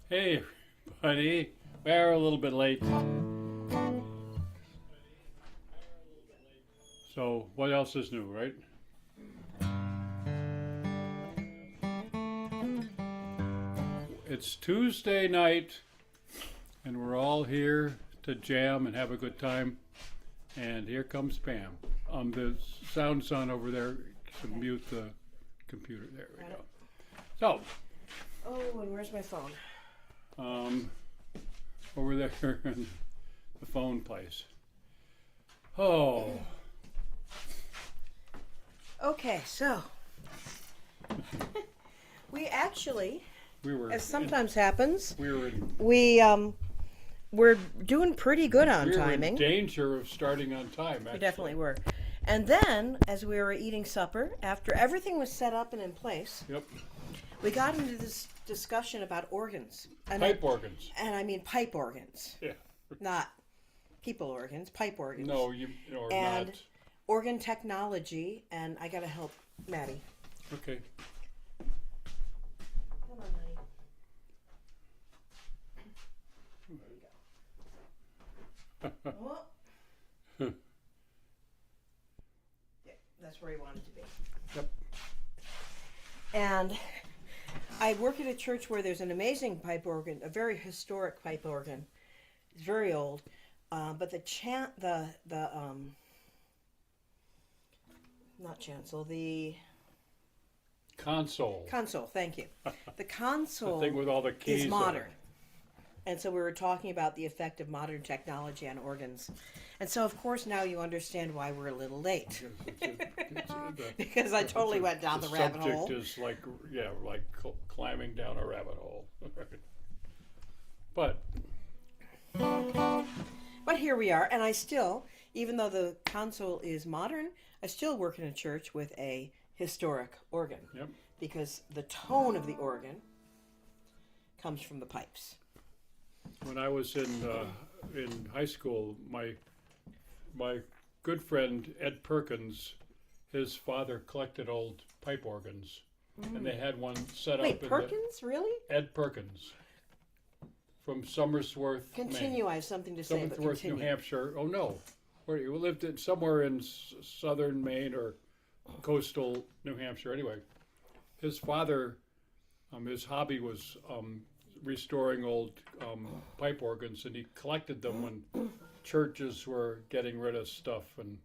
Hey, buddy. We're a little bit late. So, what else is new, right? It's Tuesday night, and we're all here to jam and have a good time. And here comes Pam. The sound's on over there. To mute the computer. There we go. So, Oh, and where's my phone? um, over there in the phone place. Oh, Okay, so we actually, we were. as sometimes happens, We were in we're doing pretty good on we were in timing. danger of starting on time. We Actually. definitely were. And then, as we were eating supper, after everything was set up and in place, Yep. we got into this discussion about organs. And Pipe organs. I mean pipe organs, Yeah. not people organs, pipe organs. No, you or And not. organ technology, and I gotta help Maddie. Okay. Come on, honey. There you go. Oh. Yeah, that's where he wanted to be. Yep. And I work at a church where there's an amazing pipe organ, a very historic pipe organ. It's very old, but not chancel, the Console. console. Thank you. The The console thing with all the keys. is on modern. it. And so we were talking about the effect of modern technology on organs. And so, of course, now you understand why we're a little late. Because I totally went down the rabbit hole. The subject is like, yeah, like climbing down a rabbit hole. But But here we are, and I still, even though the console is modern, I still work in a church with a historic organ. yep. Because the tone of the organ comes from the pipes. When I was in high school, my good friend Ed Perkins, his father collected old pipe organs, and they had one set Wait, up. In Perkins? Really? Ed Perkins from Somersworth, Continue, Maine. I have something to say, but Somersworth, New continue. Hampshire. Oh no, where he lived in somewhere in southern Maine or coastal New Hampshire. Anyway, his father, his hobby was restoring old pipe organs, and he collected them when churches were getting rid of stuff. And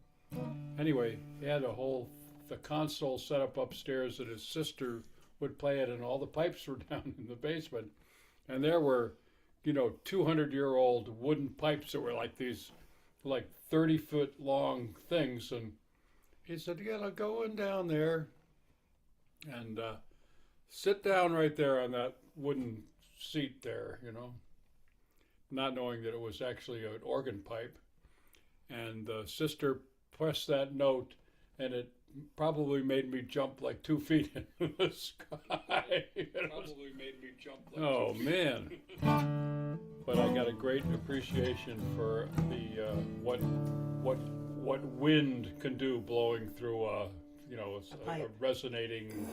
anyway, he had the console set up upstairs that his sister would play it, and all the pipes were down in the basement, and there were 200-year-old wooden pipes that were like these like 30-foot long things. And he said, you gotta go in down there and sit down right there on that wooden seat there, not knowing that it was actually an organ pipe. And the sister pressed that note, and it probably made me jump like 2 feet into the sky. Probably made me jump like oh man. But I got a great appreciation for the what wind can do blowing through a pipe. resonating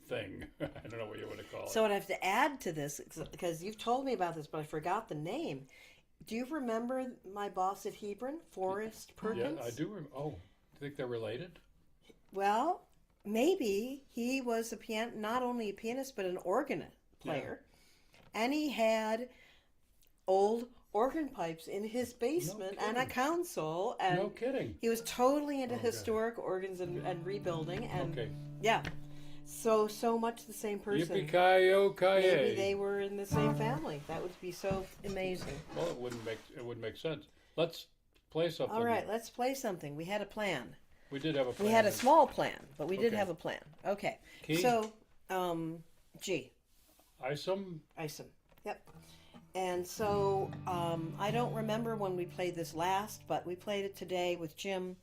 thing. I don't know what you want to call it. So what I have to add to this, because you've told me about this, but I forgot the name. Do you remember my boss at Hebron, Forrest Perkins? Yeah, I do. Oh, do you think they're related? Well, maybe he was not only a pianist, but an organ player. Yeah. And he had old organ pipes in his basement and a console. And no kidding. He was totally into historic organs and rebuilding. And okay. Yeah. So much the same person. Yippee-ki-yo-ki-yay. Maybe they were in the same family. That would be so amazing. Well, it wouldn't make sense. Let's play something. All right, let's play something. We had a plan. We did have a plan. We had a small plan, but we did Okay. have a plan. Okay. Key? So, G. Isom? Isom. Yep. And so, I don't remember when we played this last, but we played it today with Jim.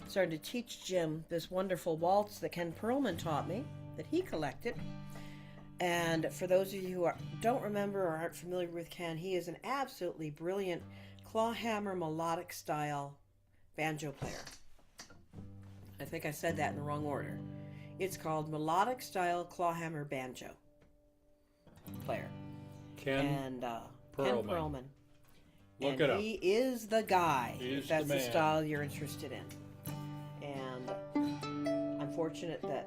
Started to teach Jim this wonderful waltz that Ken Perlman taught me, that he collected. And for those of you who don't remember or aren't familiar with Ken, he is an absolutely brilliant clawhammer melodic style banjo player. I think I said that in the wrong order. It's called melodic style clawhammer banjo player. Ken and Perlman. Ken Perlman. Look And it up. he is the guy. He's if that's the the man. style you're interested in. And I'm fortunate that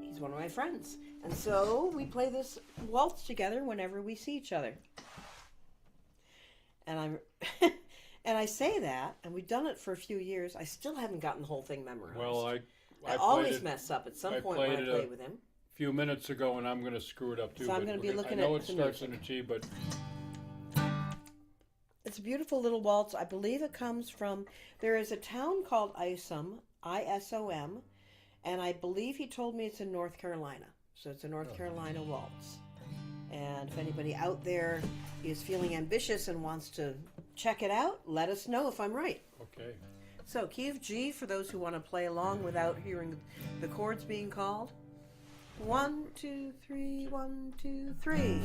he's one of my friends. And so we play this waltz together whenever we see each other. And I'm and I say that, and we've done it for a few years. I still haven't gotten the whole thing memorized. Well, I played always it mess up at some I point when I played it play a with him. a few minutes ago, and I'm going to screw it up too. So I'm but gonna be looking I know at it the starts in a music. G, but It's a beautiful little waltz. I believe it comes from, there is a town called Isom, I-S-O-M, and I believe he told me it's in North Carolina. So it's a North Carolina waltz. And if anybody out there is feeling ambitious and wants to check it out, let us know if I'm right. okay. So key of G for those who want to play along without hearing the chords being called. 1, 2, 3, 1, 2, 3.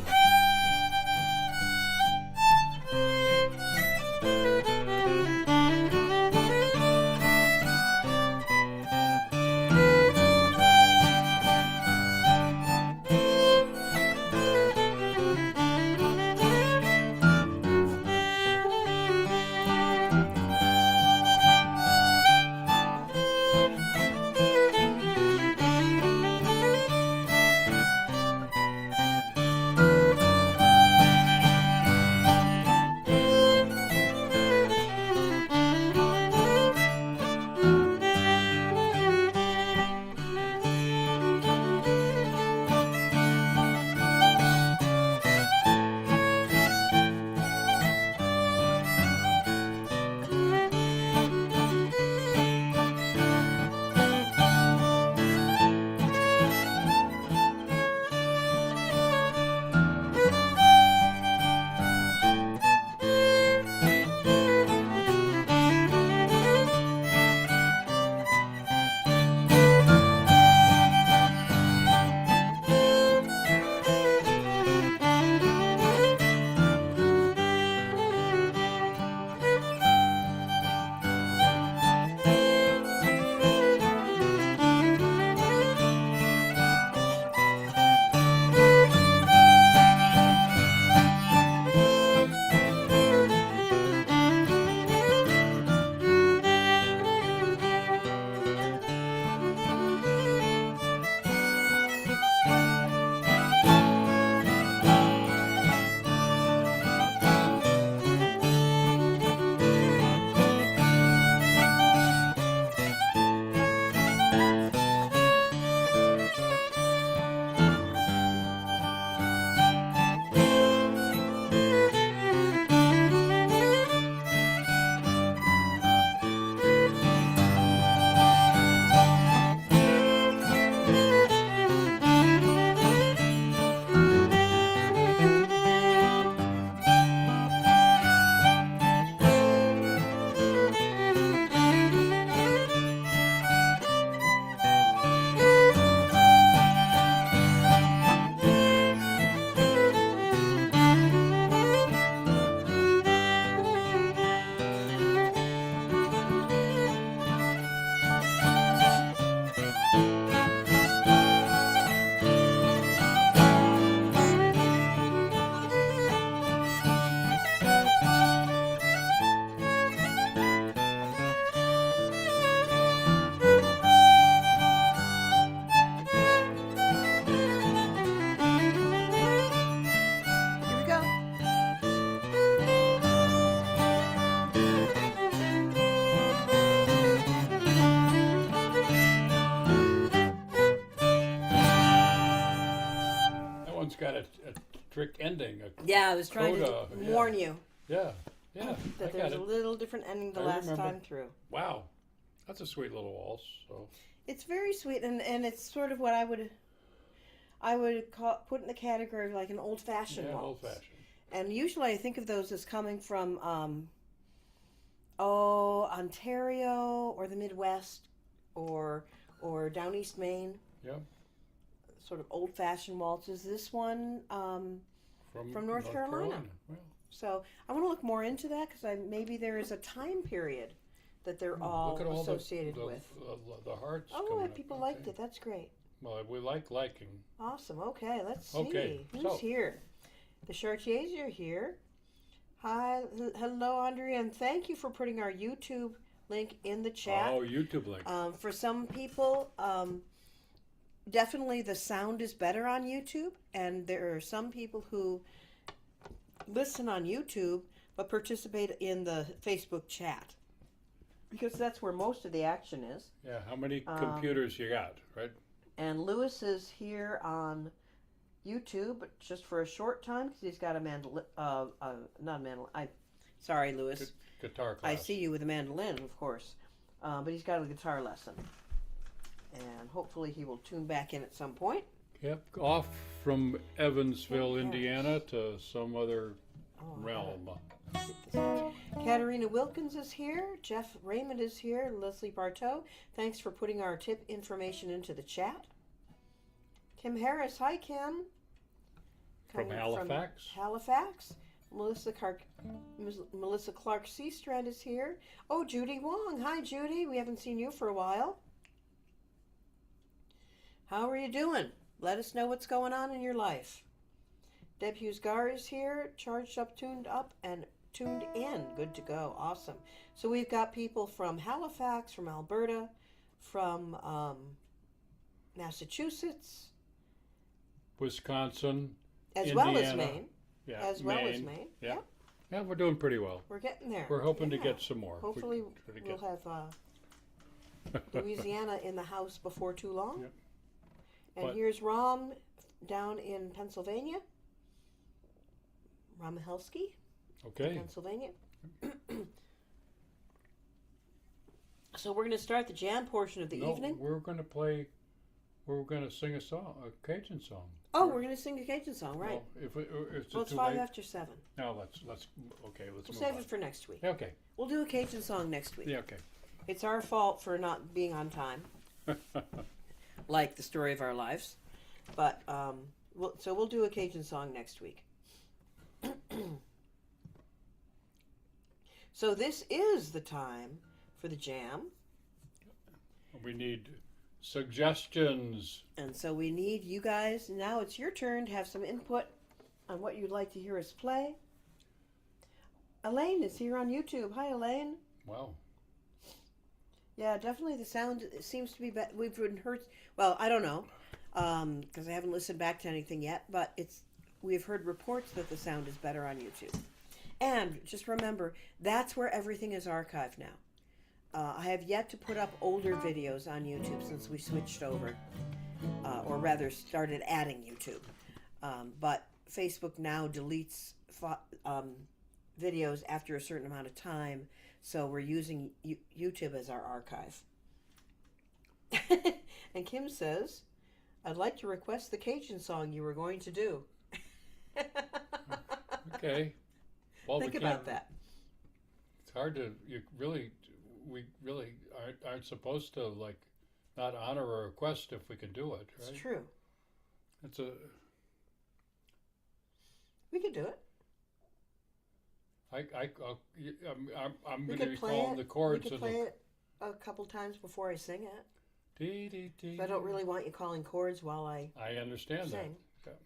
Here we go. That one's got a trick ending. Yeah, I was trying Coda, to yeah. warn you Yeah, I that got there's it. a little different ending the I last remember. time through. Wow, that's a sweet little waltz. So It's very sweet, and it's sort of what I would put in the category of like an old-fashioned yeah, waltz. old fashioned. And usually I think of those as coming from Ontario or the Midwest or down East Maine. Yep. Sort of old-fashioned waltzes. This one, From North Carolina. Well, so I want to look more into that because maybe there is a time period that they're all look at all associated the, with. the hearts. Oh, coming up, people okay. liked it. That's great. Well, we liking. Awesome. Okay, let's see. Okay, Who's so- here? The Chartiers are here. Hi, hello, Andrea, and thank you for putting our YouTube link in the chat. Oh, YouTube link. For some people, definitely the sound is better on YouTube, and there are some people who listen on YouTube but participate in the Facebook chat because that's where most of the action is. Yeah, how many computers you got, right? And Lewis is here on YouTube, but just for a short time because he's got a mandolin. Not a mandolin. Sorry, Lewis. Guitar class. I see you with a mandolin, of course, but he's got a guitar lesson, and hopefully he will tune back in at some point. Yep, off from Evansville, Yeah. Indiana, to some other realm. Katarina Wilkins is here. Jeff Raymond is here. Leslie Bartow. Thanks for putting our tip information into the chat. Kim Harris. Hi, Kim. From Halifax. Halifax. Melissa Clark Seastrand is here. Oh, Judy Wong. Hi, Judy. We haven't seen you for a while. How are you doing? Let us know what's going on in your life. Deb Hughes Gar is here. Charged up, tuned in. Good to go. Awesome. So we've got people from Halifax, from Alberta, from Massachusetts, Wisconsin, as Indiana. well as Maine. Yeah, As well as Maine. Yeah. Yep. Yeah, we're doing pretty well. We're getting there. We're hoping to Yeah. get some more. Hopefully Try to we'll have Louisiana in the house before too long. Yep. And But- here's Rom down in Pennsylvania. Rom Mihalski, Okay. Pennsylvania. So we're going to start the jam portion of the No, evening. we're going to sing a song, a Cajun song. Oh, we're going to sing a Cajun song, right? Well, if it's Well, it's too 5 late. after 7. No, let's We'll move save on. it for next week. Okay. We'll do a Cajun song next week. Yeah, okay. It's our fault for not being on time, like the story of our lives. But we'll do a Cajun song next week. So this is the time for the jam, We need suggestions. and so we need you guys. Now it's your turn to have some input on what you'd like to hear us play. Elaine is here on YouTube. Hi, Elaine. Wow. Yeah, definitely the sound seems to be better. We've been heard. Well, I don't know, because I haven't listened back to anything yet. But we've heard reports that the sound is better on YouTube. And just remember, that's where everything is archived now. I have yet to put up older videos on YouTube since we switched over, or rather started adding YouTube. But Facebook now deletes videos after a certain amount of time, so we're using YouTube as our archive. And Kim says, I'd like to request the Cajun song you were going to do. Okay. Well, Think we about can't- that. It's hard to. We really aren't supposed to not honor a request if we can do it, right? It's true. It's a. We could do it. I'm We going to could be play calling it. the chords We could and play it a couple times before I sing it. the. I don't really want you calling chords while I I understand sing. that. Okay.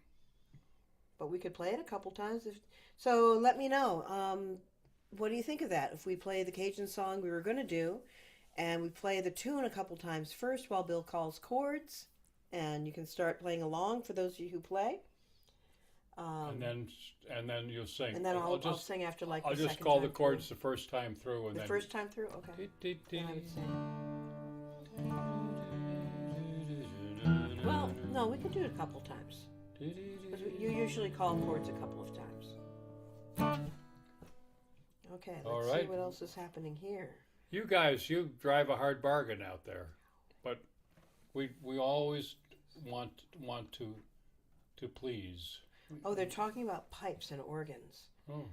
But we could play it a couple times. So let me know. What do you think of that? If we play the Cajun song we were going to do, and we play the tune a couple times first while Bill calls chords, and you can start playing along for those of you who play. And then you'll sing. And then I'll just sing after I'll the just second call time the chords through. the first time through, and The then first time through? Okay. Then I would sing. Well, no, we could do it a couple times. 'Cause you usually call chords a couple of times. Okay, All let's see right. what else is happening here. You guys, you drive a hard bargain out there, but we always want to please. Oh, they're talking about pipes and organs. Oh,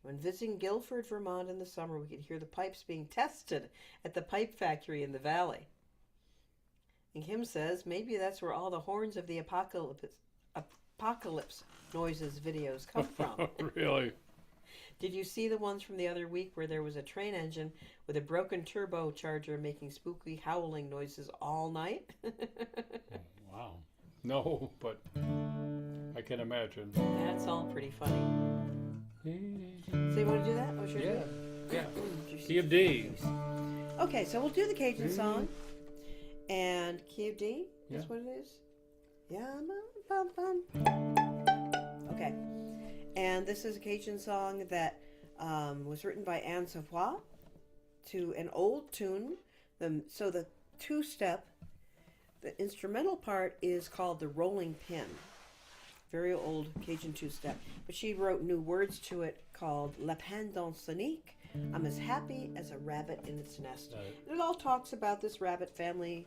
When visiting Guilford, Vermont in the summer, we could hear the pipes being tested at the pipe factory in the valley. And Kim says maybe that's where all the horns of the apocalypse noises videos come from. really? Did you see the ones from the other week where there was a train engine with a broken turbocharger making spooky howling noises all night? Wow. No, but I can imagine. That's all pretty funny. So you want to do that? Oh, sure. Yeah, yeah. Just- Key of D. Okay, so we'll do the Cajun song. And key of D is Yeah. what it is? Yeah, bum, bum. Okay. And this is a Cajun song that was written by Anne Savoie to an old tune. So the two-step, the instrumental part is called the Rolling Pin. Very old Cajun two-step. But she wrote new words to it called Lapin Dansonique. I'm as happy as a rabbit in its nest. It all talks about this rabbit family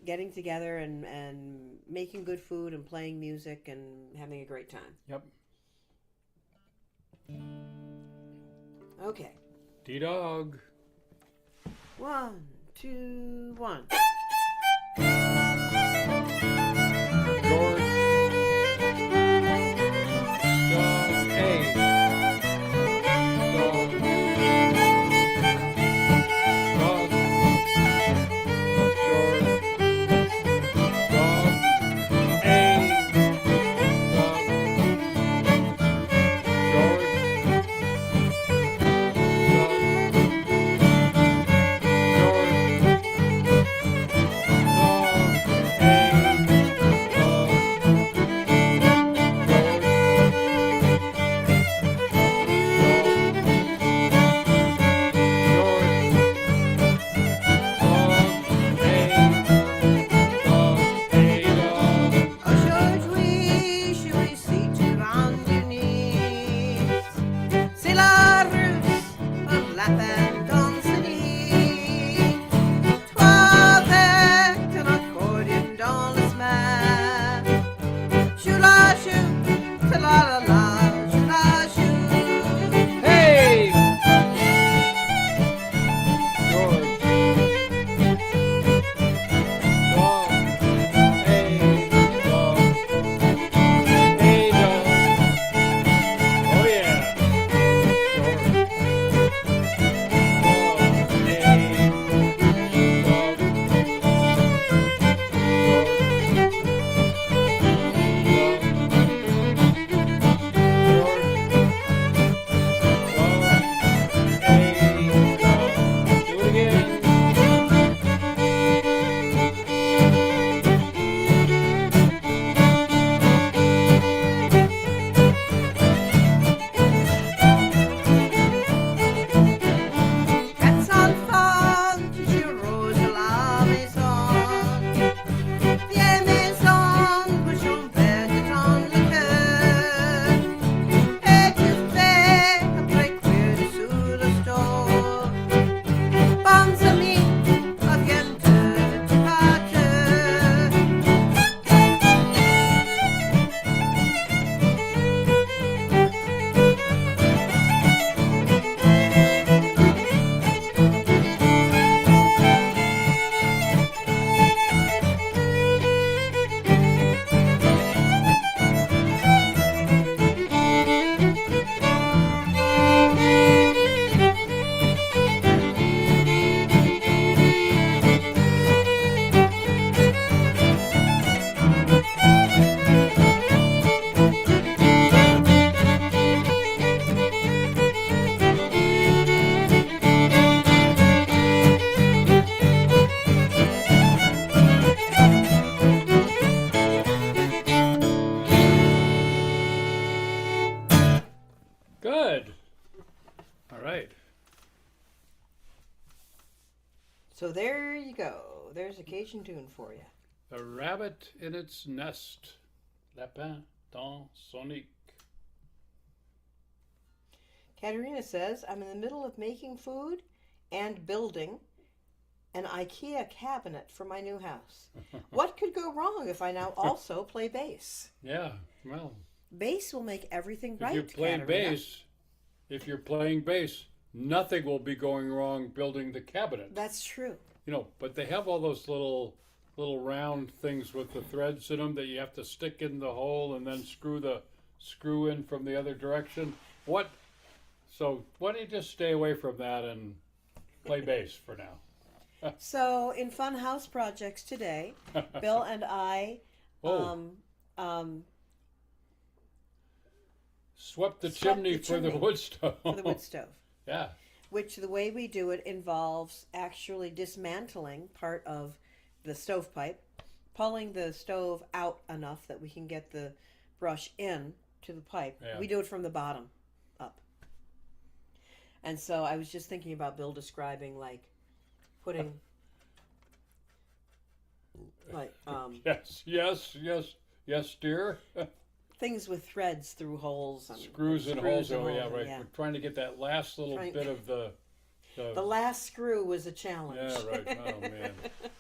getting together and making good food and playing music and having a great time. Yep. Okay. D-Dog. 1, 2, 1. George. Dog. A. Dog. Dog. George. Dog. A. Dog. George. Aujourd'hui, je suis ici devant Denise. C'est la russe of Lapin Dansonique. Toi avec ton accordion dans les mains. Joue la joue, ta la la la, joue la joue. Hey! George. Dog. Hey, dog. Hey, dog. Oh, yeah. George. Dog. Hey, dog. Quatre enfants, toujours rose à la maison. Vieille maison, bouchon vert dans le cœur. Et tu fais après cuire sous le store. Bons amis, reviennent de partir. Good. All right. So there you go. There's a Cajun tune for you. The rabbit in its nest. Lapin Dansonique. Katerina says, I'm in the middle of making food and building an IKEA cabinet for my new house. What could go wrong if I now also play bass? Yeah. Well, Bass will make everything if right, you play Katerina. bass, if you're playing bass, nothing will be going wrong building the cabinet. That's true. You know, but they have all those little round things with the threads in them that you have to stick in the hole and then screw in from the other direction. So why don't you just stay away from that and play bass for now? So in Fun House Projects today, Bill and I Oh. Swept the Swept chimney the for the chimney wood stove. for the wood stove. Yeah. Which the way we do it involves actually dismantling part of the stovepipe, pulling the stove out enough that we can get the brush in to the pipe. Yeah. We do it from the bottom up. And so I was just thinking about Bill describing like putting like Yes, dear. things with threads through holes and Screws and holes. Oh, yeah, and- right. We're trying to get that last little Trying- bit of the The last screw was a challenge. yeah, right. Oh man,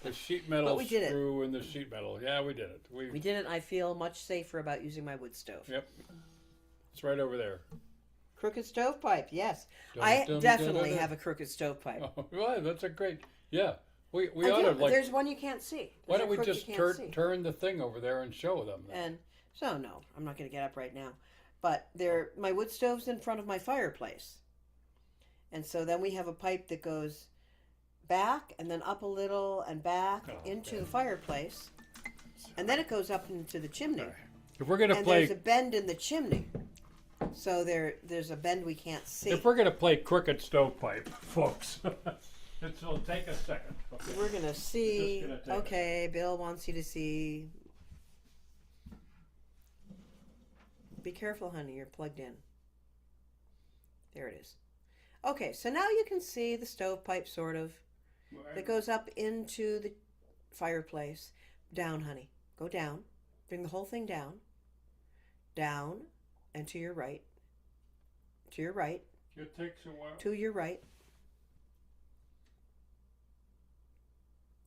the sheet metal But we did it. screw and the sheet metal. Yeah, we did it. We did it. I feel much safer about using my wood stove. Yep. It's right over there. Crooked stovepipe, yes. Dun, I dun, definitely dun, dun. have a crooked stovepipe. Oh, well, that's a great. Yeah, we I ought do. to like. There's one you can't see. Why There's a don't we crook you just can't see. turn the thing over there and show them? And so no, I'm not going to get up right now. But there, my wood stove's in front of my fireplace, and so then we have a pipe that goes back and then up a little and back into okay. the fireplace, and then it goes up into the chimney. If we're gonna And play, there's a bend in the chimney, so there's a bend we can't see. if we're gonna play crooked stovepipe, folks, it'll take a second. Okay. We're gonna see. Just gonna take Okay, Bill wants you to see. Be careful, honey. You're plugged in. There it is. Okay, so now you can see the stovepipe, sort of, that goes up into the fireplace. Down, honey. Go down. Bring the whole thing down. Down, and to your right. To your right. It takes a while. To your right.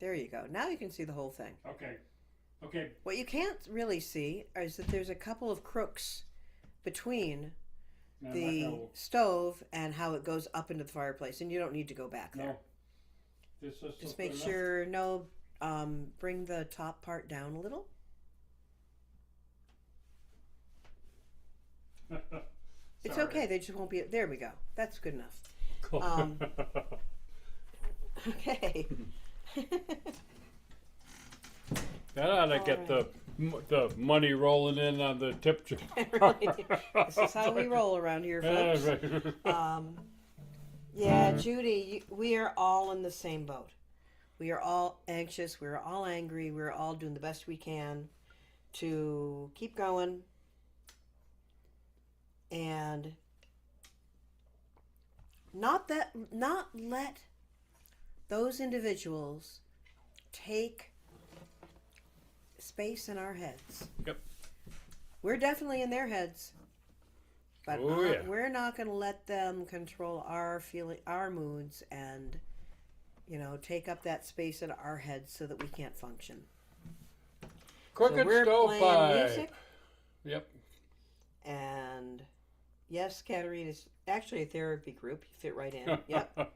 There you go. Now you can see the whole thing. Okay. Okay. What you can't really see is that there's a couple of crooks between No, the no. stove and how it goes up into the fireplace, and you don't need to go back there. No. This is Just make sure, bring the top part down a little. It's Sorry. okay, they just won't be, there we go. That's good enough. Cool. Okay. That ought to get the money rolling in on the tip jar. Really, this is how we roll around here, folks. Yeah, Judy, we are all in the same boat. We are all anxious. We're all angry. We're all doing the best we can to keep going and not let those individuals take space in our heads. Yep. We're definitely in their heads. But Oh, yeah. we're not going to let them control our our moods, and take up that space in our heads so that we can't function. Crooked So we're playing stovepipe. music, Yep. and yes, Katerina's actually a therapy group. You fit right in. Yep.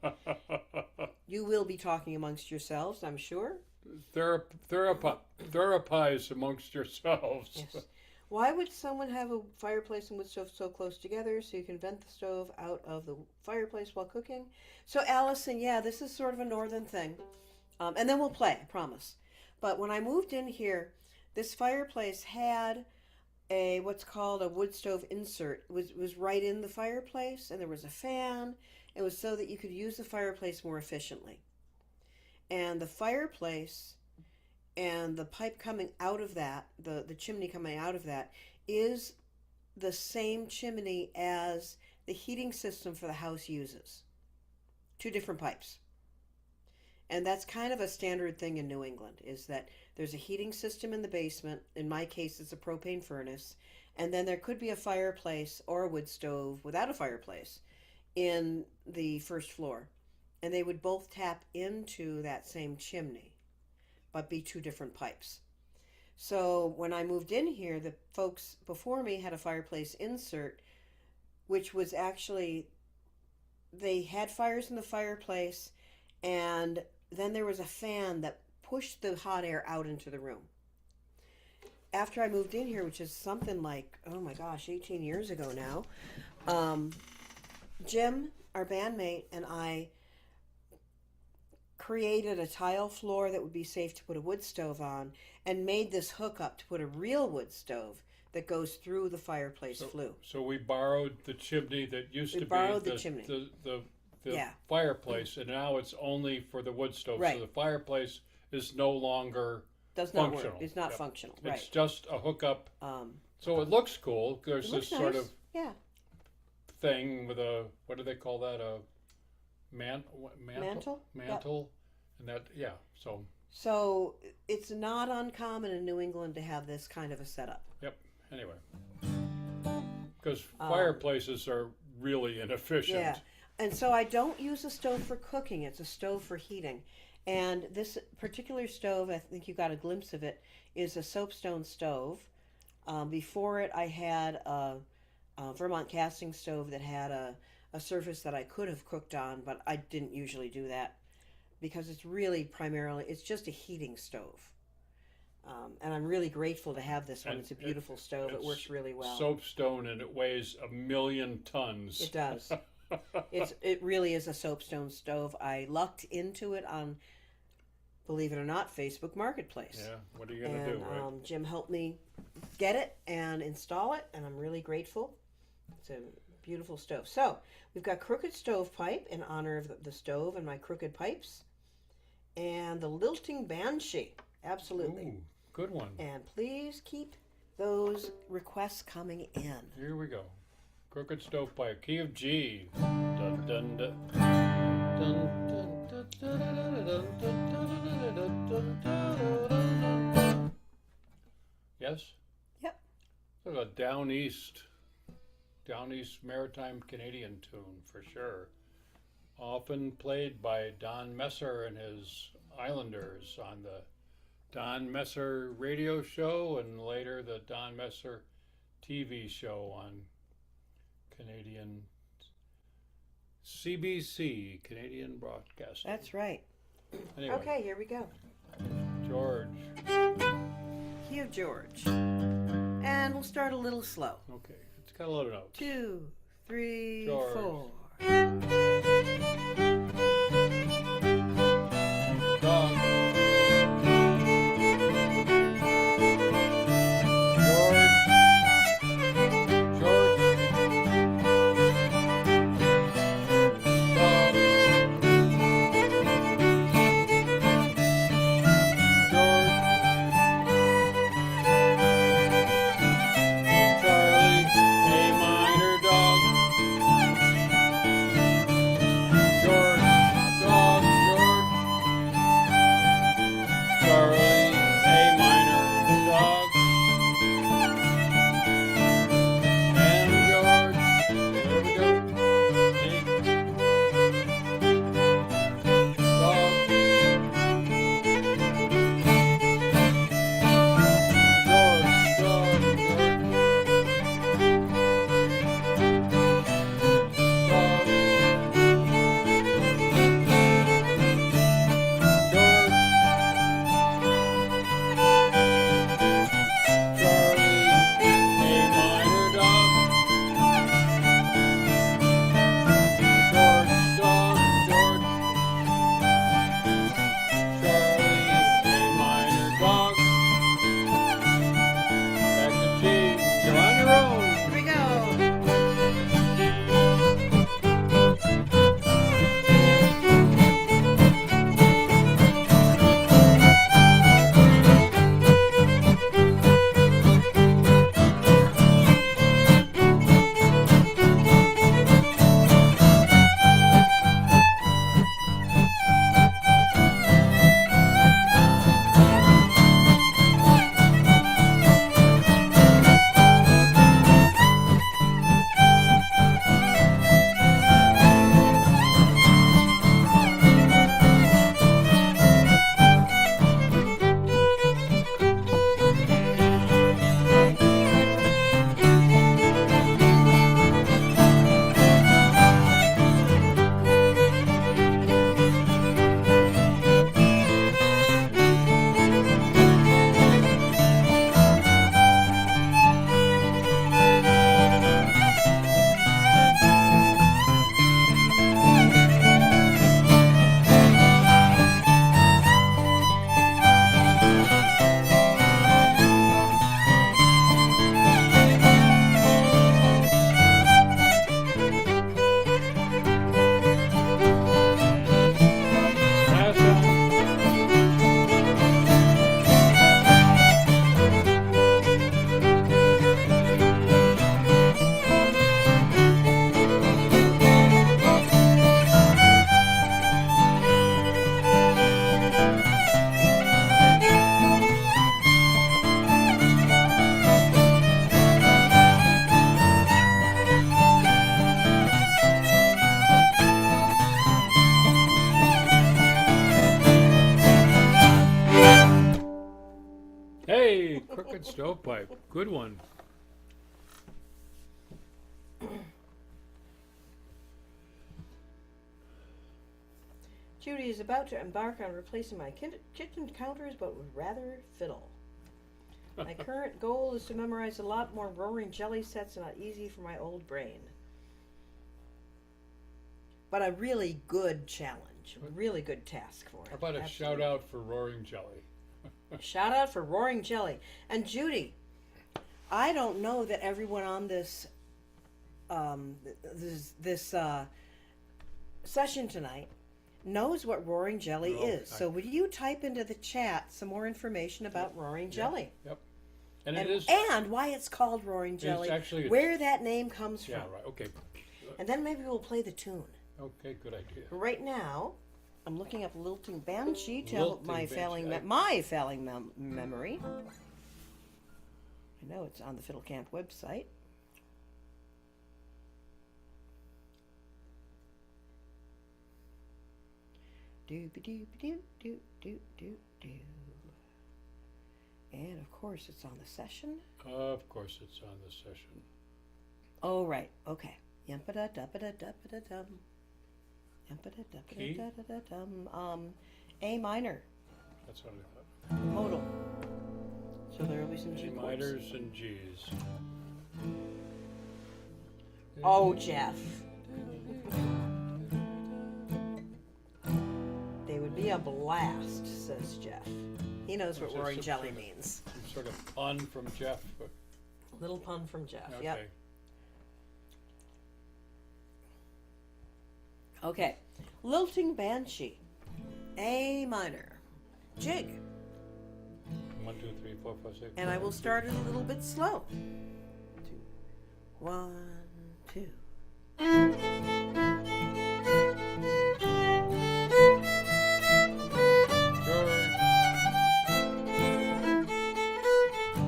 You will be talking amongst yourselves, I'm sure. Therapize amongst yourselves. Yes. Why would someone have a fireplace and wood stove so close together so you can vent the stove out of the fireplace while cooking? So, Allison, yeah, this is sort of a northern thing. And then we'll play, I promise. But when I moved in here, this fireplace had what's called a wood stove insert. It was right in the fireplace, and there was a fan. It was so that you could use the fireplace more efficiently. And the fireplace and the pipe coming out of that, the chimney coming out of that, is the same chimney as the heating system for the house uses. 2 different pipes. And that's kind of a standard thing in New England, is that there's a heating system in the basement. In my case, it's a propane furnace. And then there could be a fireplace or a wood stove without a fireplace in the first floor. And they would both tap into that same chimney, but be 2 different pipes. So when I moved in here, the folks before me had a fireplace insert, which was actually, they had fires in the fireplace, and then there was a fan that pushed the hot air out into the room. After I moved in here, which is something like, oh my gosh, 18 years ago now, Jim, our bandmate, and I created a tile floor that would be safe to put a wood stove on, and made this hookup to put a real wood stove that goes through the fireplace flue. So we borrowed the chimney that used We to be borrowed the chimney. the Yeah. fireplace, and now it's only for the wood stove. Right. So the fireplace is no longer Does not functional. work. It's not Yep. functional. It's Right. just a hookup. Um, So it looks cool. There's it this looks sort nice. of Yeah. thing with a, what do they call that? A Mantle? mantle, and that, yeah. So So it's not uncommon in New England to have this kind of a setup. anyway, because fireplaces are really inefficient. Yeah. And so I don't use a stove for cooking. It's a stove for heating. And this particular stove, I think you got a glimpse of it, is a soapstone stove. Before it, I had a Vermont casting stove that had a surface that I could have cooked on, but I didn't usually do that because it's really primarily, it's just a heating stove. And I'm really grateful to have this one. And It's a beautiful stove. It works really well. Soapstone, and it weighs 1,000,000 tons. It does. It really is a soapstone stove. I lucked into it on, believe it or not, Facebook Marketplace. Yeah, what are you gonna do, right? Jim helped me get it and install it, and I'm really grateful. It's a beautiful stove. So we've got crooked stovepipe in honor of the stove and my crooked pipes, and the lilting banshee. Absolutely. Ooh, good one. And please keep those requests coming in. Here we go. Crooked stovepipe, key of G. Dun, dun, dun. Dun, dun, dun, dun, dun, dun, dun, dun, dun, dun, dun. Yes? Yep. Sort of a down east maritime Canadian tune for sure. Often played by Don Messer and his Islanders on the Don Messer radio show, and later the Don Messer TV show on Canadian CBC, Canadian Broadcasting. That's right. Anyway, Okay, here we go. George. Key of George. And we'll start a little slow. Okay, it's got a lot of notes. 2, 3, George. 4. Dog. George. George. Charlie, a minor dog. American Stovepipe. Good one. Judy is about to embark on replacing my kitchen counters, but would rather fiddle. My current goal is to memorize a lot more Roaring Jelly sets, not easy for my old brain. But a really good challenge, a really good task for it. How about a Absolutely. shout out for Roaring Jelly? Shout out for Roaring Jelly. And Judy, I don't know that everyone on this session tonight knows what Roaring Jelly No, is. So would you type into the chat some more information about Roaring Jelly? Yep. And it is. And why it's called Roaring Jelly, actually a- where that name comes from. Yeah, right. Okay. And then maybe we'll play the tune. Okay, good idea. Right now, I'm looking up Lilting Banshee to help Lilting my Banshee. failing memory. I know it's on the Fiddle Camp website. Doobie doobie doo doo doo doo doo. And of course, it's on the session. Of course, it's on the session. Oh, right. Okay. Yumpada duppada duppada dum. Yumpada Key? duppada dum. A minor, That's what I thought. modal. So there will be some G G chords. minors and G's. Oh, Jeff. They would be a blast, says Jeff. He knows what So roaring some jelly sort of- means. Some sort of pun from Jeff. But, Little pun from Jeff. okay. Yep. Okay. Lilting Banshee. A minor. Jig. 1, 2, 3, 4, 5, 6. And I will start it a little bit slow. 2, 1, 2.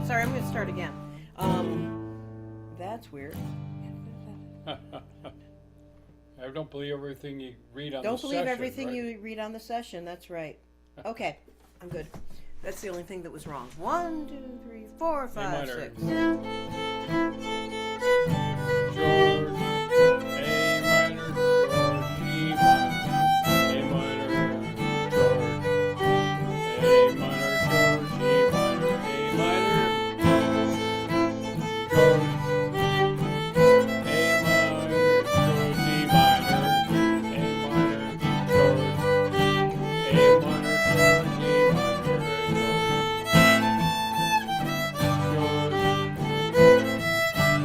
Sorry, I'm going to start again. That's weird. I don't believe everything you read on the Don't believe session, everything right? you read on the session. That's right. Okay, I'm good. That's the only thing that was wrong. 1, 2, 3, 4, 5, minor. 6. George, A minor, George, E minor, A minor, George, A minor, George, E minor, A minor, George, A minor, George, E minor, A minor, George, A minor, George, E minor, George.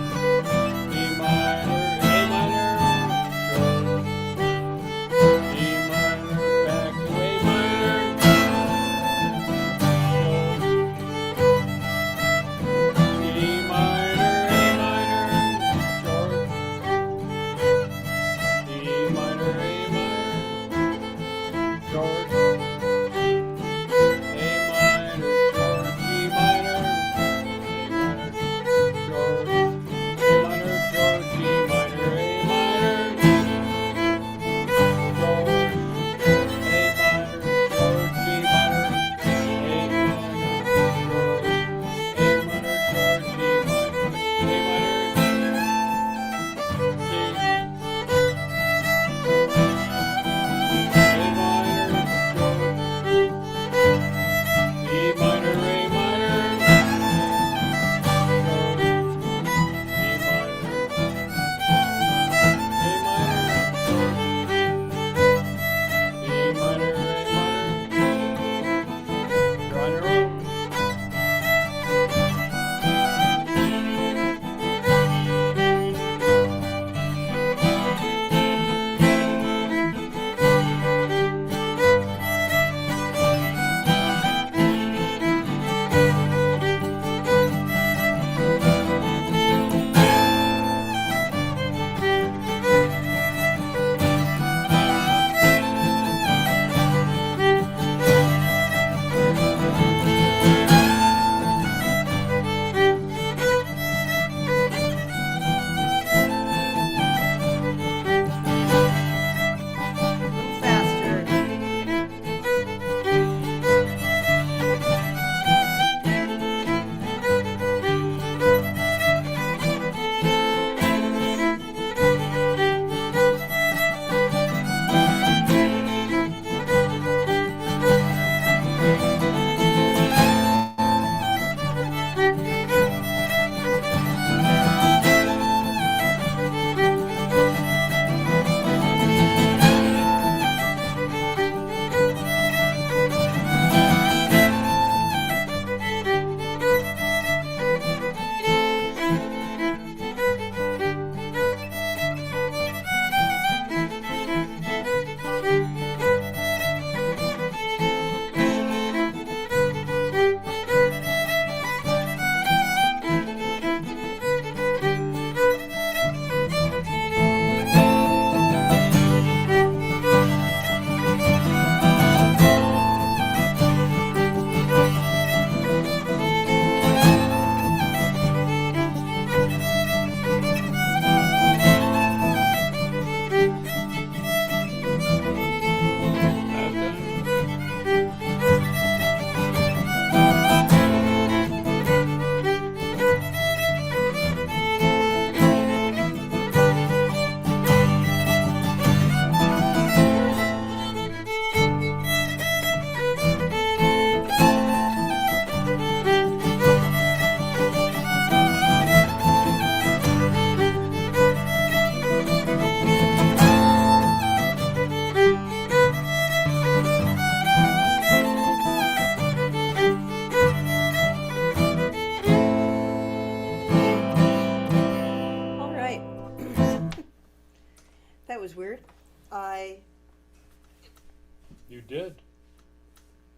You did.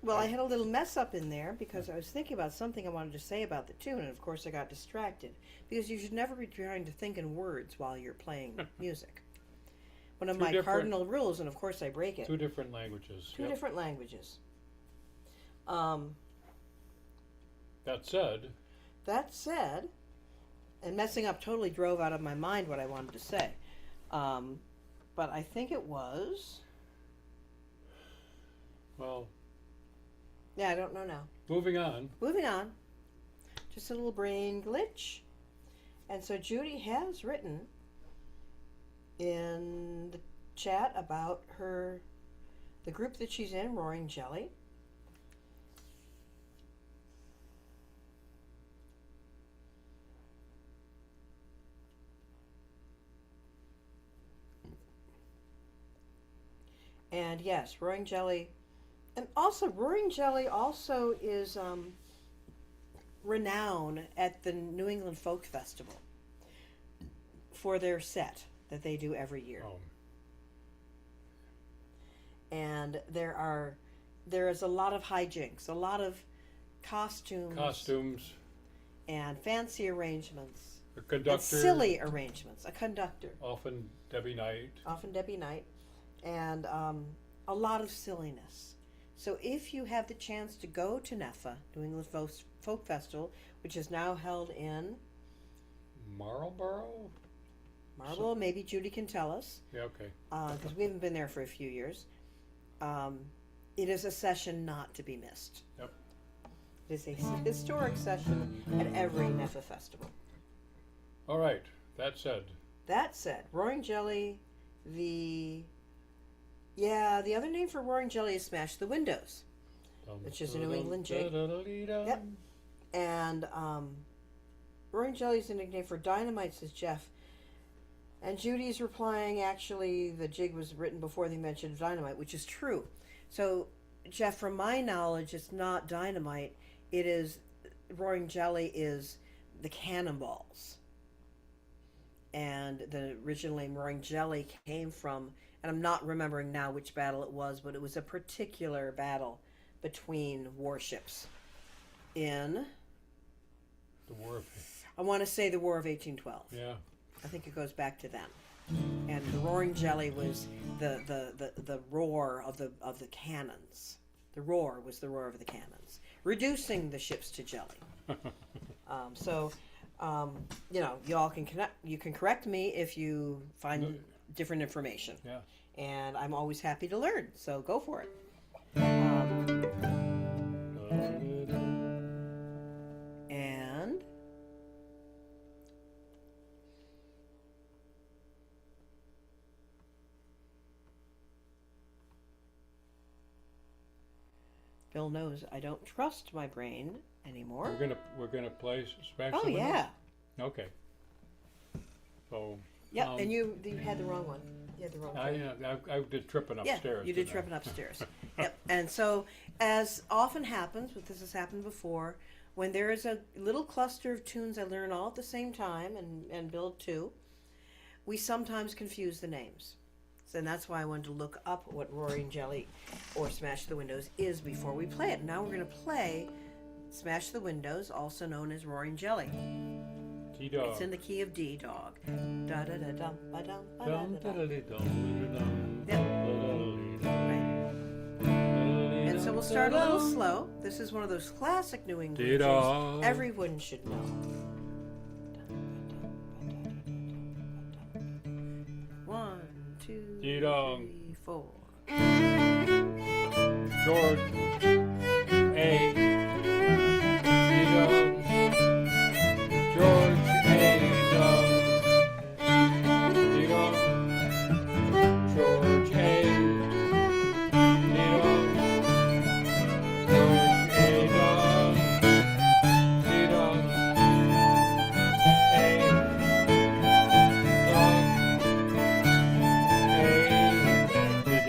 Well, I had a little mess up in there because I was thinking about something I wanted to say about the tune, and of course I got distracted. Because you should never be trying to think in words while you're playing music. One of Two my different- cardinal rules, and of course I break it. Two different languages. Two Yep. different languages. That said, That said, and messing up totally drove out of my mind what I wanted to say. But I think it was. well, Yeah, I don't know now. moving on. Moving on. Just a little brain glitch. And so Judy has written in the chat about the group that she's in, Roaring Jelly. And yes, Roaring Jelly, and also Roaring Jelly also is renowned at the New England Folk Festival for their set that they do every year. Oh, And there is a lot of hijinks, a lot of costumes and fancy arrangements a and conductor. silly arrangements. A conductor, Often Debbie Knight. often Debbie Knight, and a lot of silliness. So if you have the chance to go to NEFA, New England Folk Festival, which is now held in Marlboro? Marble, maybe Judy can tell us, Yeah, okay. because we haven't been there for a few years. It is a session not to be missed. Yep. It is a historic session at every NEFA festival. All right. That said, That said, Roaring Jelly, the other name for Roaring Jelly is Smash the Windows. Which is a New England jig. Yep. And Roaring Jelly is a nickname for Dynamite, says Jeff. And Judy's replying, actually, the jig was written before they mentioned Dynamite, which is true. So, Jeff, from my knowledge, it's not Dynamite. It is, Roaring Jelly is the Cannonballs. And the original name Roaring Jelly came from, and I'm not remembering now which battle it was, but it was a particular battle between warships in, the War of... I want to say, the War of 1812. Yeah. I think it goes back to them. And the Roaring Jelly was the roar of the cannons. The roar was the roar of the cannons, reducing the ships to jelly. Y'all can you can correct me if you find different information. Yeah. And I'm always happy to learn. So go for it. And Bill knows I don't trust my brain anymore. We're gonna play Smash Oh the Windows? yeah. Okay. So. Yep. And you had the wrong one. You had the wrong one. I did tripping upstairs. Yeah, you did didn't I? tripping upstairs. Yep. And so, as often happens, but this has happened before, when there is a little cluster of tunes I learn all at the same time and build too, we sometimes confuse the names. So, and that's why I wanted to look up what Roaring Jelly or Smash the Windows is before we play it. Now we're going to play Smash the Windows, also known as Roaring Jelly. T-Dog. It's in the key of D, dog. Da da da dum ba dum ba da Dum, da da. diddly-dum, Yep. diddly-dum, Right. And so we'll start a little slow. This is one of those classic New England jigs Dee-dong. everyone should know. 1, 2, Dee-dong. 3, 4. George A. D-Dong. George A. Dong. D-Dong. George A. D-Dong. George A. Dong. D-Dong. A. Dong. A. D.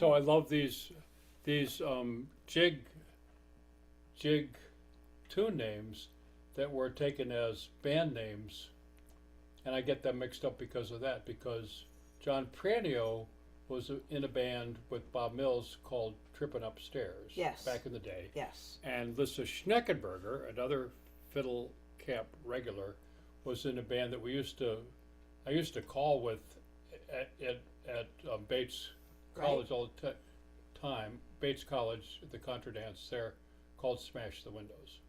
So I love these jig tune names that were taken as band names, and I get them mixed up because of that. Because John Pranio was in a band with Bob Mills called Trippin' Upstairs. Yes. Back in the day. Yes. And Lissa Schneckenberger, another fiddle camp regular, was in a band that I used to call with at Bates College all the time. Bates College, the contra dance there, called Smash the Windows.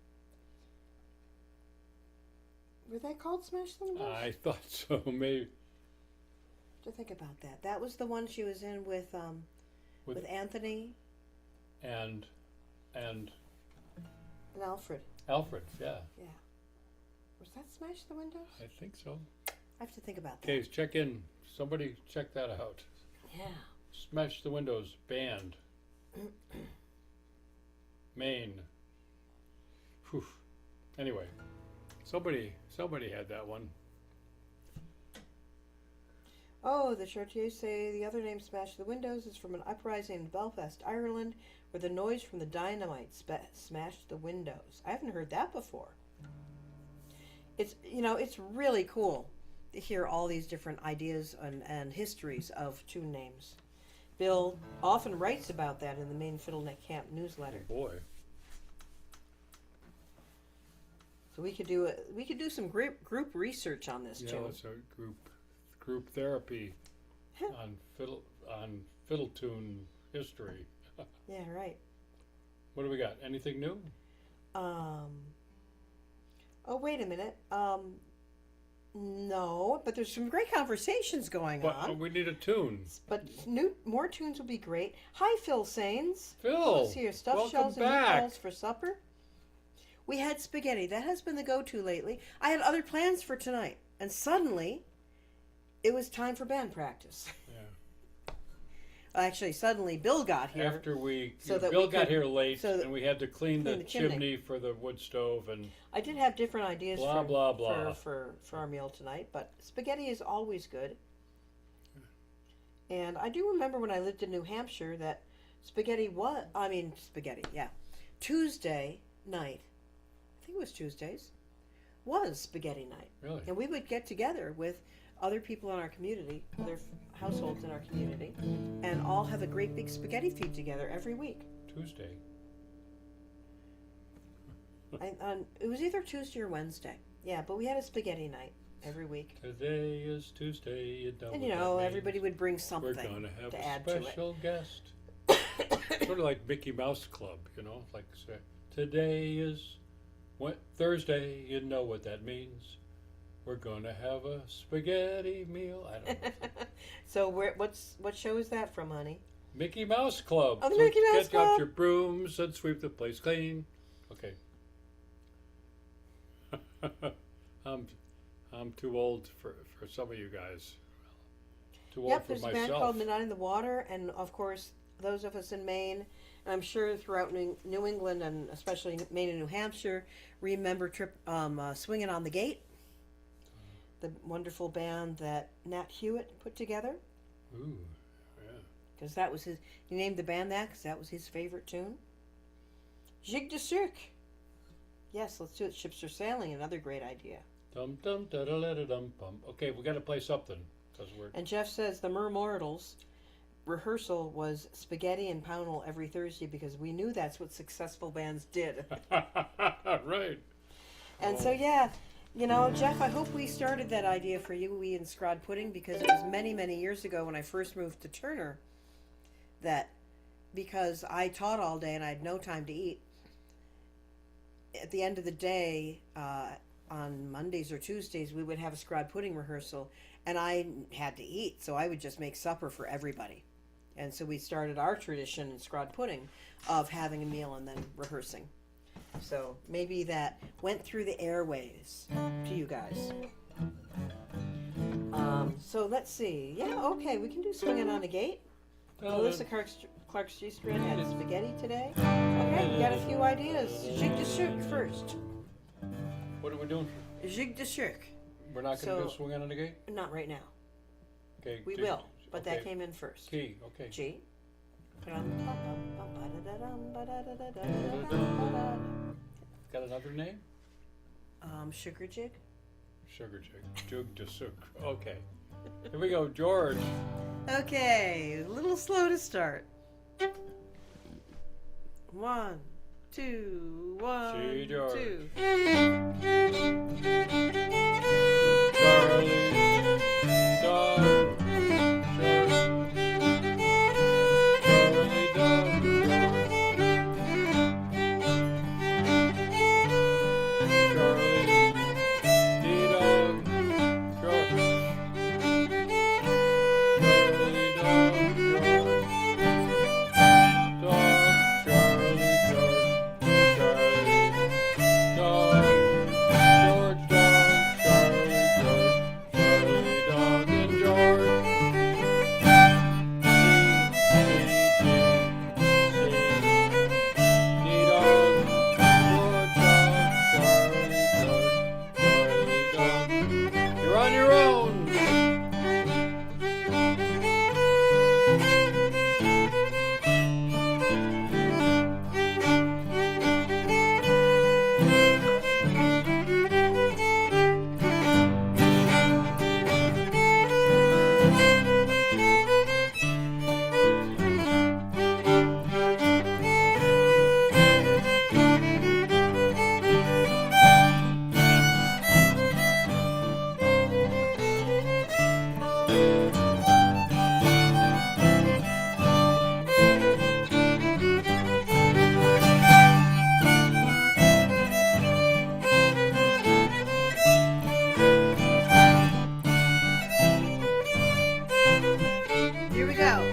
Were they called Smash the Windows? I thought so, maybe. To think about that. That was the one she was in with Anthony And and Alfred. Alfred, yeah, Yeah. Was that Smash the Windows? I think so. I have to think about that. Okay, check in. Somebody check that out. Yeah. Smash the Windows band. Maine. Whew. Anyway, somebody had that one. Oh, the Chartiers say the other name Smash the Windows is from an uprising in Belfast, Ireland, where the noise from the dynamite smashed the windows. I haven't heard that before. It's it's really cool to hear all these different ideas and histories of tune names. Bill often writes about that in the Maine Fiddleneck Camp newsletter. Oh boy. So we could do some group research on this Yeah, too. it's a group therapy on fiddle tune history. Yeah, right. What do we got? Anything new? Oh, wait a minute. No, but there's some great conversations going But on. we need a tune. But more tunes will be great. Hi, Phil Sains. Phil, Let's see your stuffed welcome shells and back. meatballs for supper. We had spaghetti. That has been the go-to lately. I had other plans for tonight, and suddenly, it was time for band practice. Yeah. Actually, suddenly Bill got here. After so that Bill we got could- here late, so that- and we had to clean the the chimney. chimney for the wood stove, and I did have different ideas Blah, blah, blah. For our meal tonight, but spaghetti is always good. And I do remember when I lived in New Hampshire that Tuesday night, I think it was Tuesdays, was spaghetti night. really, And we would get together with other people in our community, other households in our community, and all have a great big spaghetti feed together every week. Tuesday. It was either Tuesday or Wednesday. Yeah, but we had a spaghetti night every week. Today is Tuesday. You know And what that means. everybody would bring We're something gonna have to a add to it. special guest. Sort of like Mickey Mouse Club, like say, today is Thursday. You know what that means. We're gonna have a spaghetti meal. I don't know. So what show is that from, honey? Mickey Mouse Club. Oh, the So Mickey Mouse get out Club. your brooms and sweep the place clean. Okay. I'm too old for some of you guys. Too old Yep, for there's a myself. band called Midnight in the Water, and of course those of us in Maine, and I'm sure throughout New England and especially Maine and New Hampshire, remember Swinging on the Gate, the wonderful band that Nat Hewitt put together. Ooh, yeah. Because that was he named the band that because that was his favorite tune. Jig de Cirque. Yes, let's do it. Ships Are Sailing, another great idea. Dum dum da da da dum bum. Okay, we got to play something because we're. And Jeff says the Mermortals rehearsal was spaghetti and poundal every Thursday because we knew that's what successful bands did. Right. And so, yeah, Jeff, I hope we started that idea for you, we in Scrod Pudding, because it was many, many years ago when I first moved to Turner that because I taught all day and I had no time to eat, at the end of the day, on Mondays or Tuesdays, we would have a Scrod Pudding rehearsal, and I had to eat, so I would just make supper for everybody. And so we started our tradition in Scrod Pudding of having a meal and then rehearsing. So maybe that went through the airways to you guys. So let's see. Yeah, okay, we can do Swinging on a Gate. Melissa Clark Streetstrand had spaghetti today. Okay, we got a few ideas. Jig de Cirque first. What are we doing? Jig de Cirque. We're not going to So- do Swing on the Gate? Not right now. Okay. We will, but that came in first. Key, okay. G. Got another name? Sugar Jig. Sugar Jig. Jug de Souk. Okay. Here we go, George. Okay, a little slow to start. 1, 2, 1, See, George. 2. Charlie. Dog. Charlie Dog. Charlie. D-Dog. George. Charlie Dog. George. Dog. Charlie George. Charlie. Dog. George Dog. Charlie George. Charlie Dog and George. D-Dog. George Dog. Charlie George. Charlie Dog. You're on your own. Here we go.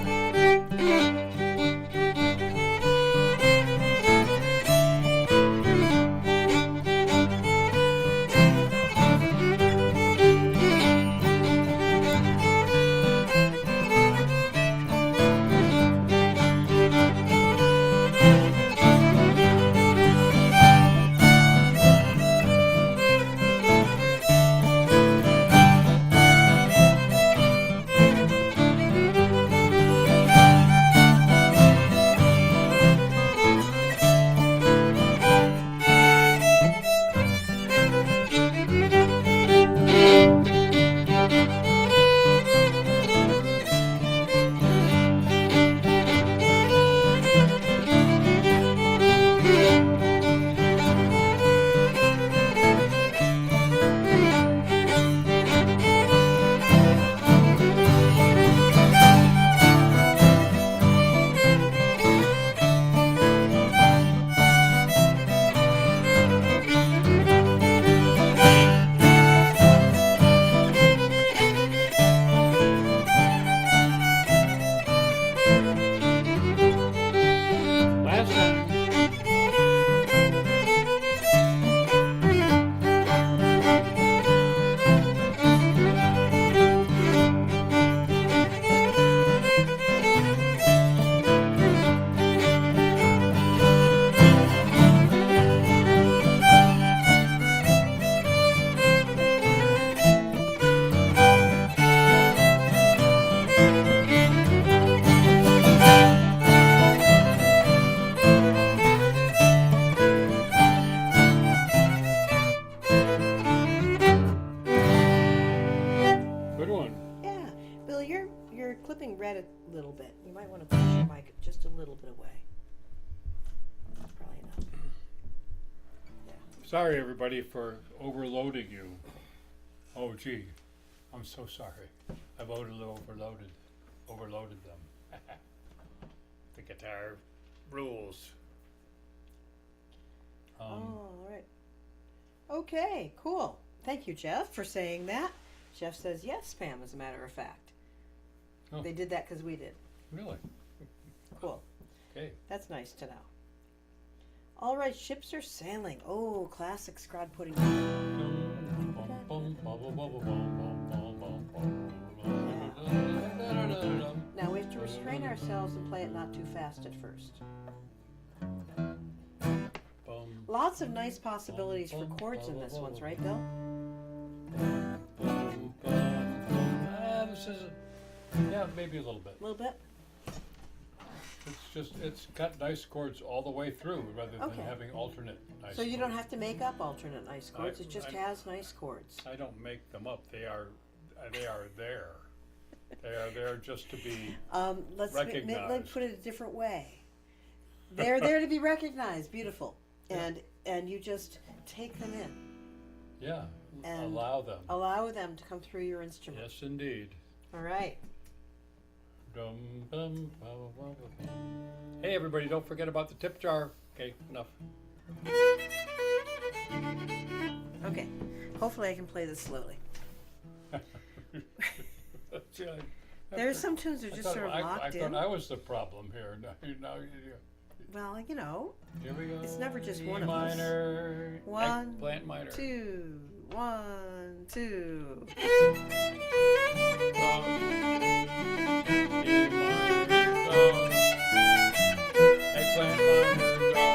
Last time. Good one. Yeah, Bill, you're clipping red a little bit. You might want to push your mic just a little bit away. That's probably enough. Sorry, everybody, for overloading you. Oh, gee, I'm so sorry. I've overloaded them. The guitar rules. All right. Okay, cool. Thank you, Jeff, for saying that. Jeff says yes, Pam, as a matter of fact. Oh. They did that because we did. Really? Cool. Okay. That's nice to know. All right, ships are sailing. Oh, classic Scrod Pudding. Now we have to restrain ourselves and play it not too fast at first. Lots of nice possibilities for chords in this one, right, Bill? This is, yeah, maybe a little bit. A little bit? it's got nice chords all the way through rather than Okay. having alternate nice So you don't chords. have to make up alternate nice chords. It just I- has nice chords. I don't make them up. They are there. They are there just to be. Let's Recognized. put it a different way. They're there to be recognized. Beautiful. And you just take them in. Yeah, And allow them. Allow them to come through your instrument. Yes, indeed. All right. Dum, dum, ba, ba, ba, ba. Hey, everybody, don't forget about the tip jar. Okay, enough. Okay. Hopefully I can play this slowly. Yeah, There's some tunes that are I just thought, sort of I locked thought in. I was the problem here. Now Well, here we go. It's never just E one of us. minor, One, eggplant minor. 2, 1, 2. E minor, eggplant minor,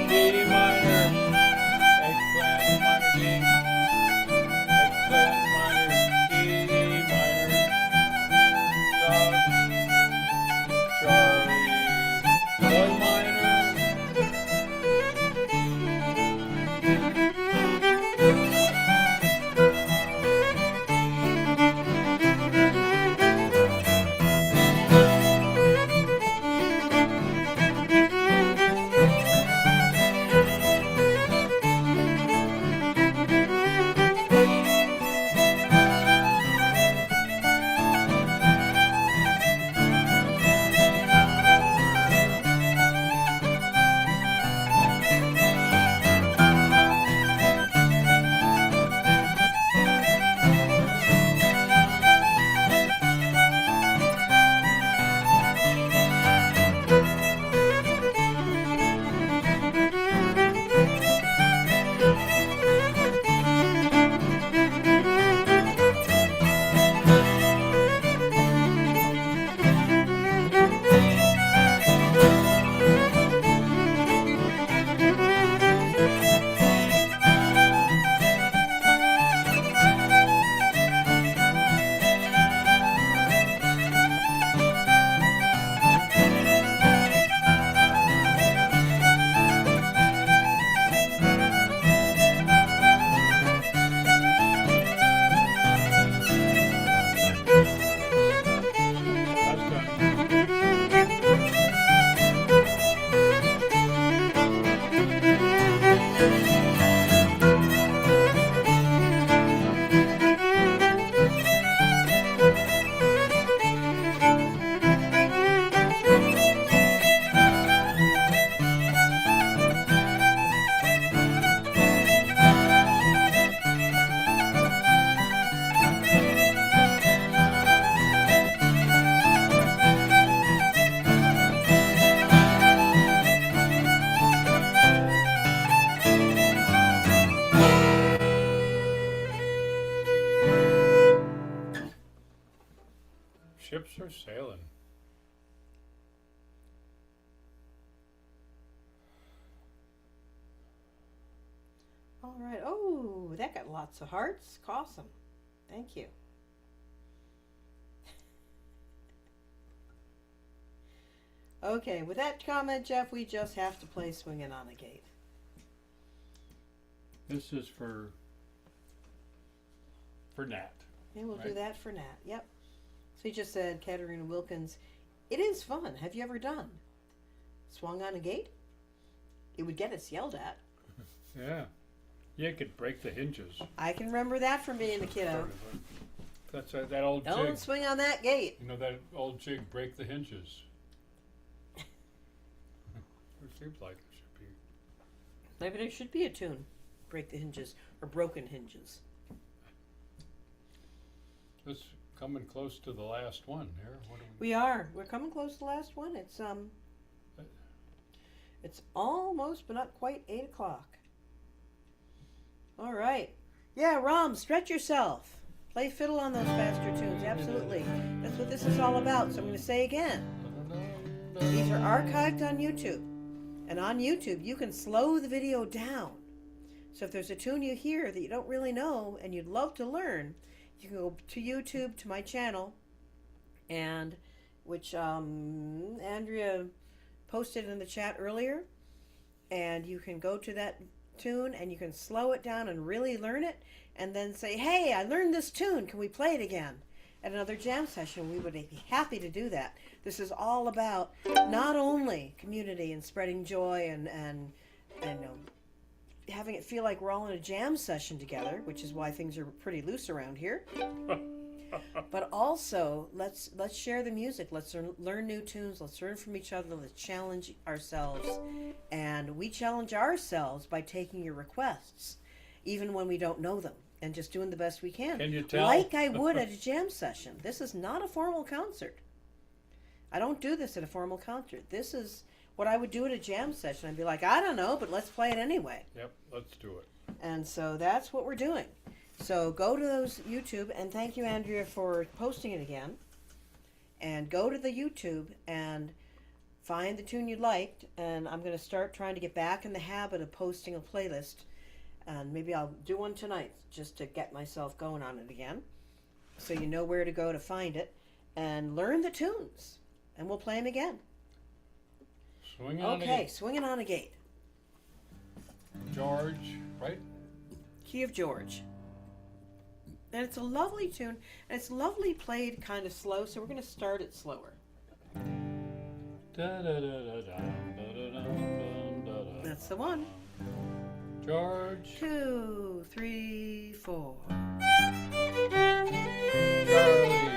E minor, eggplant Ships are sailing. All right. Oh, that got lots of hearts. Awesome. Thank you. Okay, with that comment, Jeff, we just have to play Swingin' on a Gate. This is for Nat. And we'll do Right. that for Nat. Yep. So he just said, Katerina Wilkins, it is fun. Have you ever done? Swung on a gate? It would get us yelled at. Yeah. You could break the hinges. I can remember that from being a kiddo. That's that old Don't jig. swing on that gate. You know that old jig, break the hinges. It seems like it should be. Maybe there should be a tune. Break the hinges. Or broken hinges. This coming close to the last one here. What do We are. We're coming close to the last one. It's almost but not quite 8 o'clock. All right. Yeah, Rom, stretch yourself. Play fiddle on those faster tunes. Absolutely. That's what this is all about. So I'm going to say again. These are archived on YouTube. And on YouTube, you can slow the video down. So if there's a tune you hear that you don't really know and you'd love to learn, you can go to YouTube, to my channel, and which Andrea posted in the chat earlier. And you can go to that tune and you can slow it down and really learn it. And then say, hey, I learned this tune. Can we play it again? At another jam session, we would be happy to do that. This is all about not only community and spreading joy and having it feel like we're all in a jam session together, which is why things are pretty loose around here. But also, let's share the music. Let's learn new tunes. Let's learn from each other. Let's challenge ourselves. And we challenge ourselves by taking your requests, even when we don't know them, and just doing the best we can. Can you tell? Like I would at a jam session. This is not a formal concert. I don't do this at a formal concert. This is what I would do at a jam session. I'd be like, I don't know, but let's play it anyway. Yep, let's do it. And so that's what we're doing. So go to those YouTube, and thank you, Andrea, for posting it again. And go to the YouTube and find the tune you liked. And I'm going to start trying to get back in the habit of posting a playlist. And maybe I'll do one tonight just to get myself going on it again. So you know where to go to find it. And learn the tunes. And we'll play them again. Swing on Okay, it. Swinging on a Gate. George, right? Key of George. And it's a lovely tune. And it's lovely played kind of slow. So we're going to start it slower. That's the one. George. 2, 3, 4. George.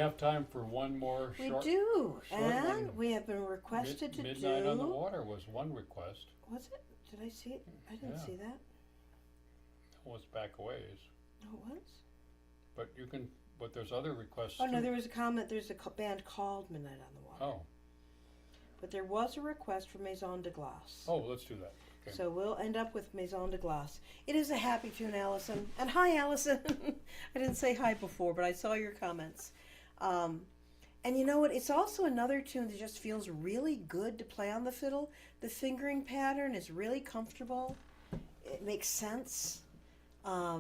have time for one more We short? do, short and one. we have been requested to Midnight on the do. Water was one request. Was it? Did I see it? I didn't Yeah. see that. It was back a ways. Oh, it was. But you can, but there's other requests Oh no, too. there was a comment. There's a band called Midnight on the Water. Oh, But there was a request for Maison de Glace. oh, let's do that. Okay. So we'll end up with Maison de Glace. It is a happy tune, Allison. And hi, Allison. I didn't say hi before, but I saw your comments. And you know what? It's also another tune that just feels really good to play on the fiddle. The fingering pattern is really comfortable. It makes sense. I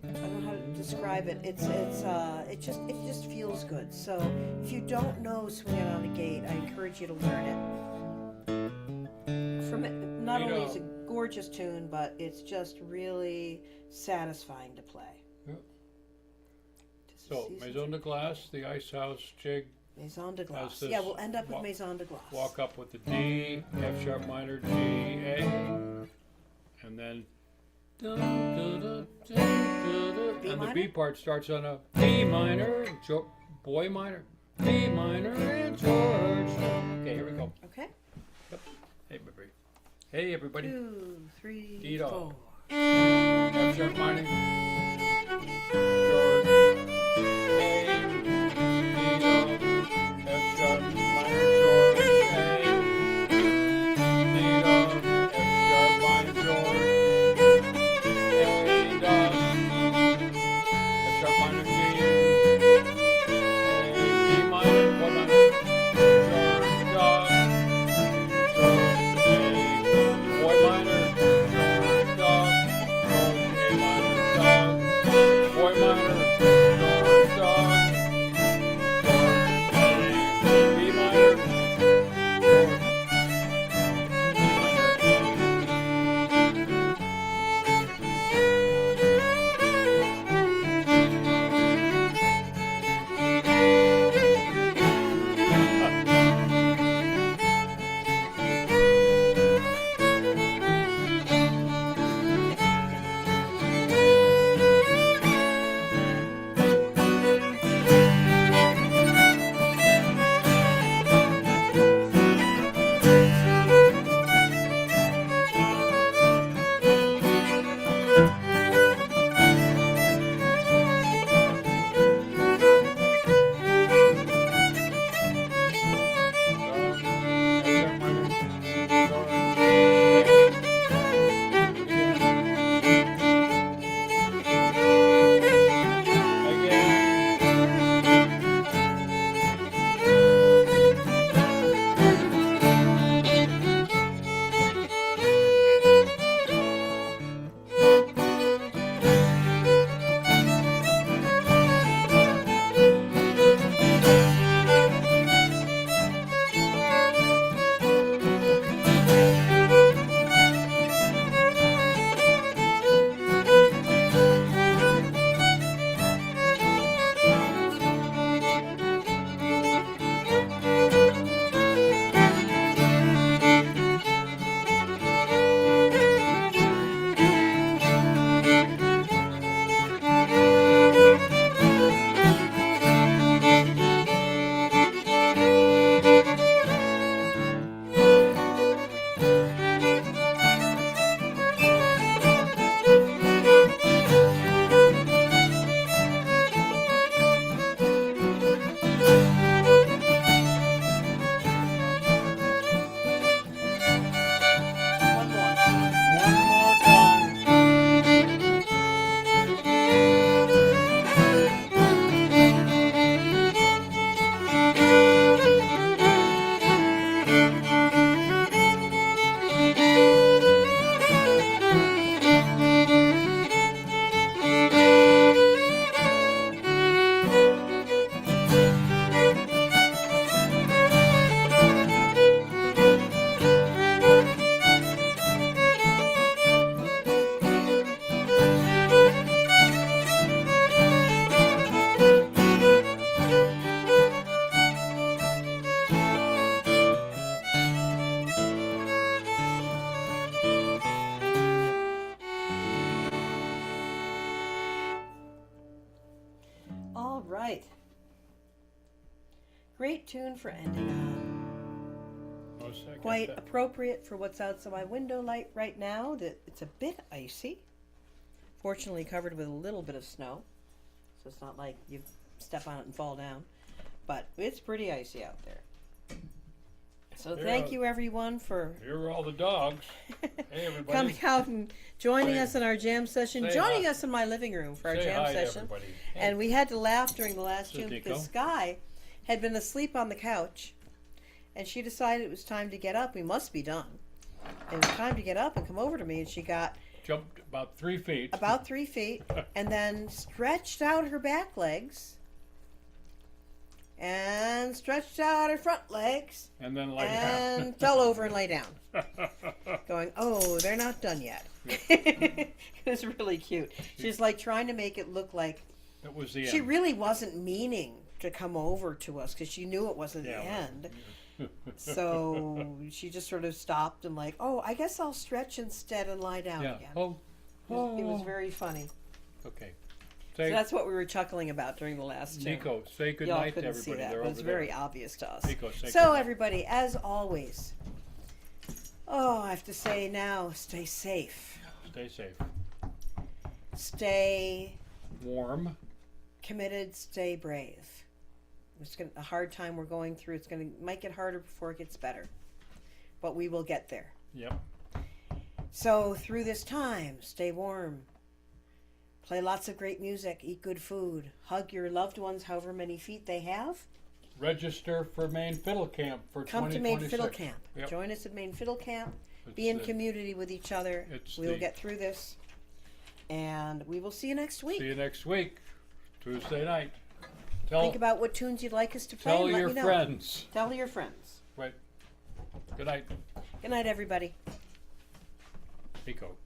don't know how to describe it. It just feels good. So if you don't know "Swing It on a Gate," I encourage you to learn it. Not You only know- is it a gorgeous tune, but it's just really satisfying to play. Yeah. Just a So season- Maison de Glace, the Ice House jig, Maison de Glace. this Yeah, we'll end up with walk- Maison de Glace. walk up with the D, F sharp minor, G, A, and then and the minor? B part starts on a B minor, boy minor, B minor, and George. Okay, here we go. Okay. Hey, everybody. Hey, everybody. 2, 3, Dee-da. 4. F sharp minor, George, A, D-do, F sharp minor, George, A, D-do, F sharp minor, George, A, do, F sharp minor, G, A, B minor, boy minor, George, do, George, A, boy minor, George, do, George, A minor, do, right. Great tune for ending on. Most second Quite that. appropriate for what's outside my window light right now. That it's a bit icy. Fortunately covered with a little bit of snow. So it's not like you step on it and fall down. But it's pretty icy out there. So thank you everyone for Here are all the dogs. Hey, everybody. coming out and joining Say- us in our jam session, say joining hi. us in my living room for our Say jam hi to session. everybody. Hey. And we had to laugh during the last This is tune because Nico. Sky had been asleep on the couch, and she decided it was time to get up. We must be done. It was time to get up and come over to me, and she got Jumped about 3 feet. about 3 feet and then stretched out her back legs and stretched out her front legs And then like and fell over and lay down, going, oh, they're not done yet. It was really cute. She's like trying to make it look like That was the she end. really wasn't meaning to come over to us because she knew it wasn't Yeah, the well, end. So she just sort of stopped and like, oh, I guess I'll stretch instead and lie down Yeah. again. Oh. It was very funny. Okay. So Say, that's what we were chuckling about during the last tune. Nico, say good Y'all night to couldn't everybody. see that, They're but it's over very there. obvious to us. Nico, say So good night. everybody, as always, oh, I have to say now, stay safe. Stay safe. Stay Warm. committed, stay brave. It's a hard time we're going through. It's might get harder before it gets better, but we will get there. Yep. So through this time, stay warm. Play lots of great music. Eat good food. Hug your loved ones, however many feet they have. Register for Maine Fiddle Camp for Come to 2026. Maine Fiddle Camp. Yep. Join us at Maine Fiddle Camp. It's Be in the- community with each other. It's We'll the- get through this, and we will see you next week. See you next week, Tuesday night. Tell, Think about what tunes you'd like us to play. tell and let your me know. friends. Tell your friends. Right. Good night, Good night, everybody. Nico.